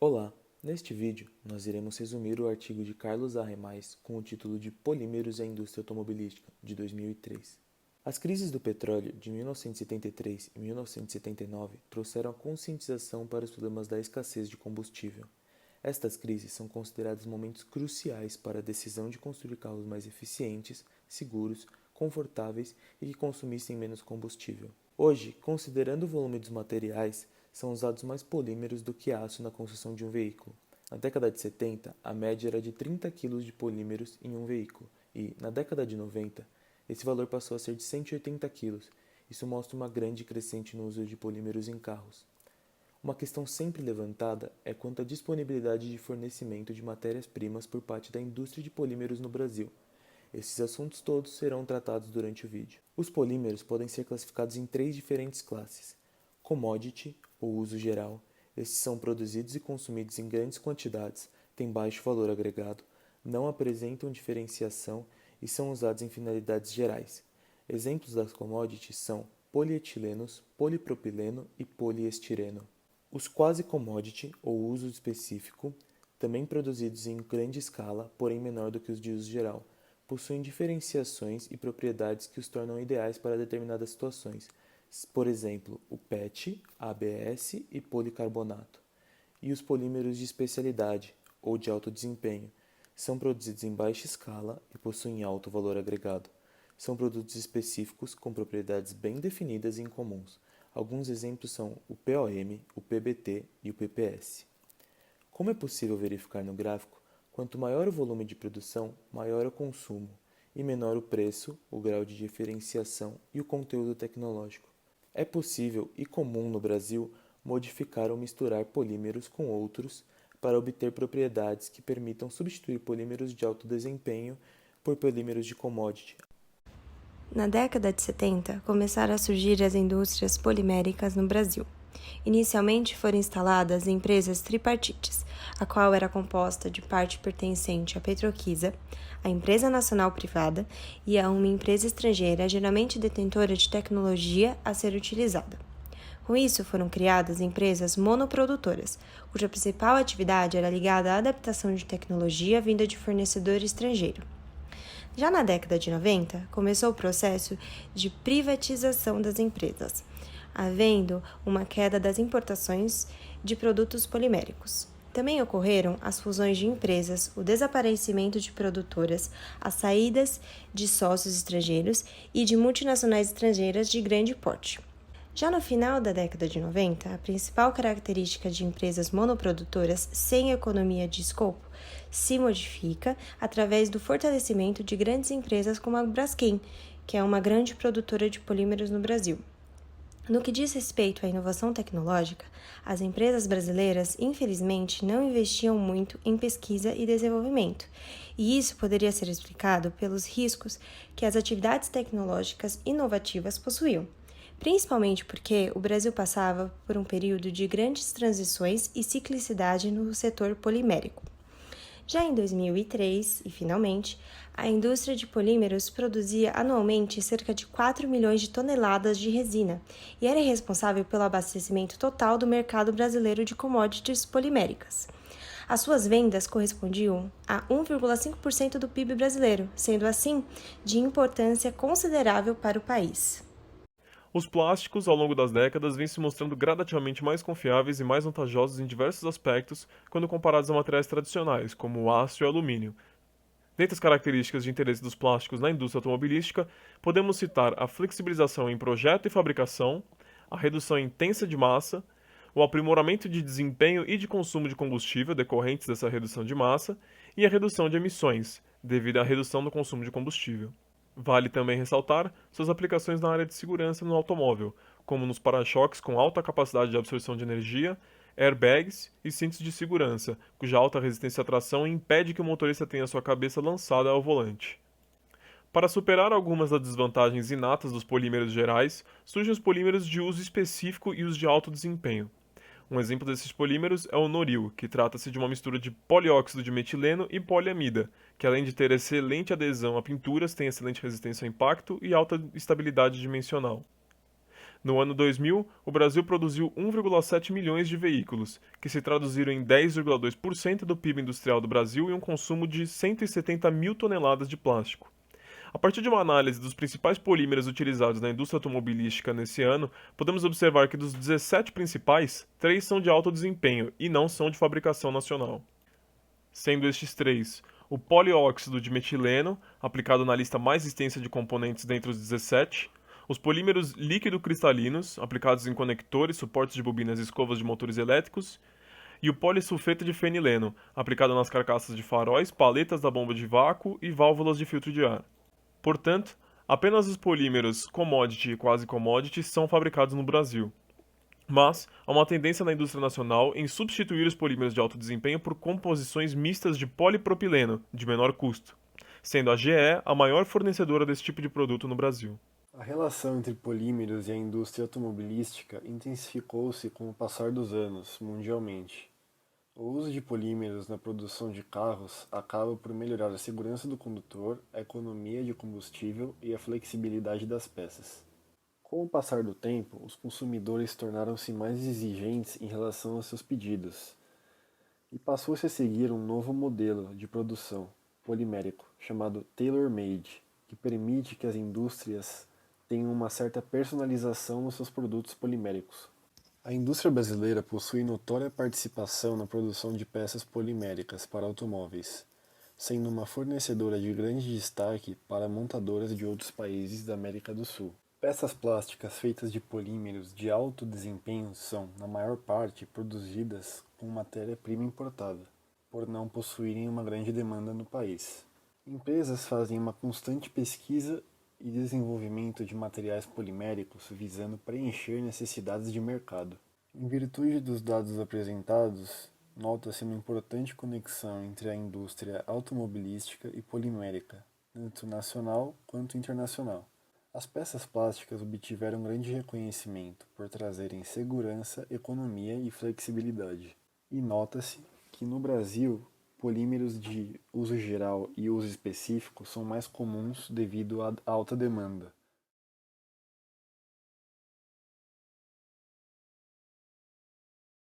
Olá, neste vídeo nós iremos resumir o artigo de Carlos Arremais com o título de Polímeros e a Indústria Automobilística, de 2003. As crises do petróleo de 1973 e 1979 trouxeram a conscientização para os problemas da escassez de combustível. Estas crises são consideradas momentos cruciais para a decisão de construir carros mais eficientes, seguros, confortáveis e que consumissem menos combustível. Hoje, considerando o volume dos materiais, são usados mais polímeros do que aço na construção de um veículo. Na década de 70, a média era de 30 kg de polímeros em um veículo e, na década de 90, esse valor passou a ser de 180 kg. Isso mostra uma grande crescente no uso de polímeros em carros. Uma questão sempre levantada é quanto à disponibilidade de fornecimento de matérias-primas por parte da indústria de polímeros no Brasil. Esses assuntos todos serão tratados durante o vídeo. Os polímeros podem ser classificados em 3 diferentes classes: commodity, ou uso geral. Estes são produzidos e consumidos em grandes quantidades, têm baixo valor agregado, não apresentam diferenciação e são usados em finalidades gerais. Exemplos das commodities são polietilenos, polipropileno e poliestireno. Os quase commodity, ou uso específico, também produzidos em grande escala, porém menor do que os de uso geral, possuem diferenciações e propriedades que os tornam ideais para determinadas situações, por exemplo, o PET, ABS e policarbonato. E os polímeros de especialidade, ou de alto desempenho, são produzidos em baixa escala e possuem alto valor agregado. São produtos específicos com propriedades bem definidas e incomuns. Alguns exemplos são o POM, o PBT e o PPS. Como é possível verificar no gráfico, quanto maior o volume de produção, maior o consumo, e menor o preço, o grau de diferenciação e o conteúdo tecnológico. É possível e comum no Brasil modificar ou misturar polímeros com outros para obter propriedades que permitam substituir polímeros de alto desempenho por polímeros de commodity. Na década de 70, começaram a surgir as indústrias poliméricas no Brasil. Inicialmente foram instaladas empresas tripartites, a qual era composta de parte pertencente à Petroquisa, a empresa nacional privada e a uma empresa estrangeira, geralmente detentora de tecnologia a ser utilizada. Com isso, foram criadas empresas monoprodutoras, cuja principal atividade era ligada à adaptação de tecnologia vinda de fornecedor estrangeiro. Já na década de 90, começou o processo de privatização das empresas, havendo uma queda das importações de produtos poliméricos. Também ocorreram as fusões de empresas, o desaparecimento de produtoras, as saídas de sócios estrangeiros e de multinacionais estrangeiras de grande porte. Já no final da década de 90, a principal característica de empresas monoprodutoras sem economia de escopo se modifica através do fortalecimento de grandes empresas como a Braskem, que é uma grande produtora de polímeros no Brasil. No que diz respeito à inovação tecnológica, as empresas brasileiras, infelizmente, não investiam muito em pesquisa e desenvolvimento, e isso poderia ser explicado pelos riscos que as atividades tecnológicas inovativas possuíam, principalmente porque o Brasil passava por um período de grandes transições e ciclicidade no setor polimérico. Já em 2003, e finalmente, a indústria de polímeros produzia anualmente cerca de 4 milhões de toneladas de resina e era responsável pelo abastecimento total do mercado brasileiro de commodities poliméricas. As suas vendas correspondiam a 1,5% do PIB brasileiro, sendo assim de importância considerável para o país. Os plásticos, ao longo das décadas, vêm se mostrando gradativamente mais confiáveis e mais vantajosos em diversos aspectos quando comparados a materiais tradicionais, como o aço e o alumínio. Dentre as características de interesse dos plásticos na indústria automobilística, podemos citar a flexibilização em projeto e fabricação, a redução intensa de massa, o aprimoramento de desempenho e de consumo de combustível decorrentes dessa redução de massa e a redução de emissões, devido à redução do consumo de combustível. Vale também ressaltar suas aplicações na área de segurança no automóvel, como nos para-choques com alta capacidade de absorção de energia, airbags e cintos de segurança, cuja alta resistência à tração impede que o motorista tenha sua cabeça lançada ao volante. Para superar algumas das desvantagens inatas dos polímeros gerais, surgem os polímeros de uso específico e os de alto desempenho. Um exemplo desses polímeros é o noril, que trata-se de uma mistura de polióxido de metileno e poliamida, que além de ter excelente adesão a pinturas, tem excelente resistência ao impacto e alta estabilidade dimensional. No ano 2000, o Brasil produziu 1,7 milhões de veículos, que se traduziram em 10,2% do PIB industrial do Brasil e um consumo de 170 mil toneladas de plástico. A partir de uma análise dos principais polímeros utilizados na indústria automobilística nesse ano, podemos observar que dos 17 principais, 3 são de alto desempenho e não são de fabricação nacional. Sendo estes 3 o polióxido de metileno, aplicado na lista mais extensa de componentes dentre os 17, os polímeros líquido-cristalinos, aplicados em conectores, suportes de bobinas e escovas de motores elétricos, e o polissulfeto de fenileno, aplicado nas carcaças de faróis, paletas da bomba de vácuo e válvulas de filtro de ar. Portanto, apenas os polímeros commodity e quase commodity são fabricados no Brasil. Mas há uma tendência na indústria nacional em substituir os polímeros de alto desempenho por composições mistas de polipropileno, de menor custo, sendo a GE a maior fornecedora desse tipo de produto no Brasil. A relação entre polímeros e a indústria automobilística intensificou-se com o passar dos anos, mundialmente. O uso de polímeros na produção de carros acaba por melhorar a segurança do condutor, a economia de combustível e a flexibilidade das peças. Com o passar do tempo, os consumidores tornaram-se mais exigentes em relação aos seus pedidos, e passou-se a seguir um novo modelo de produção polimérico, chamado tailor-made, que permite que as indústrias tenham uma certa personalização nos seus produtos poliméricos. A indústria brasileira possui notória participação na produção de peças poliméricas para automóveis, sendo uma fornecedora de grande destaque para montadoras de outros países da América do Sul. Peças plásticas feitas de polímeros de alto desempenho são, na maior parte, produzidas com matéria-prima importada, por não possuírem uma grande demanda no país. Empresas fazem uma constante pesquisa e desenvolvimento de materiais poliméricos visando preencher necessidades de mercado. Em virtude dos dados apresentados, nota-se uma importante conexão entre a indústria automobilística e polimérica, tanto nacional quanto internacional. As peças plásticas obtiveram grande reconhecimento por trazerem segurança, economia e flexibilidade. E nota-se que no Brasil, polímeros de uso geral e uso específico são mais comuns devido à alta demanda.